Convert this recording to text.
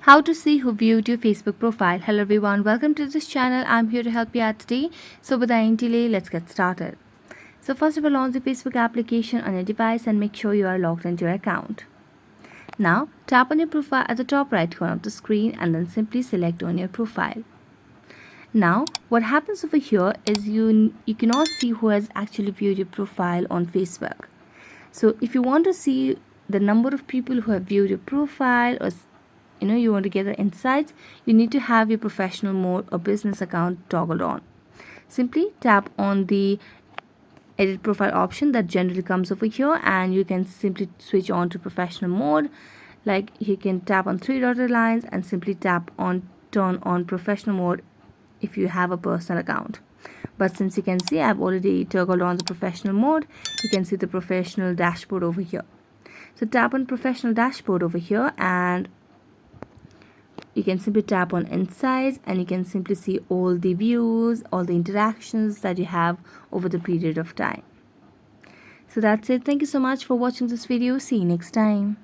How to see who viewed your Facebook profile. Hello everyone, welcome to this channel. I'm here to help you out today. So without any delay, let's get started. So first of all, launch the Facebook application on your device and make sure you are logged into your account. Now tap on your profile at the top right corner of the screen and then simply select on your profile. Now what happens over here is you cannot see who has actually viewed your profile on Facebook. So if you want to see the number of people who have viewed your profile, or you want to get the insights, you need to have your professional mode or business account toggled on. Simply tap on the edit profile option that generally comes over here, and you can simply switch on to professional mode. Like, you can tap on three dotted lines and simply tap on turn on professional mode if you have a personal account. But since you can see I've already toggled on the professional mode, you can see the professional dashboard over here. So tap on professional dashboard over here and you can simply tap on insights, and you can simply see all the views, all the interactions that you have over the period of time. So that's it. Thank you so much for watching this video. See you next time.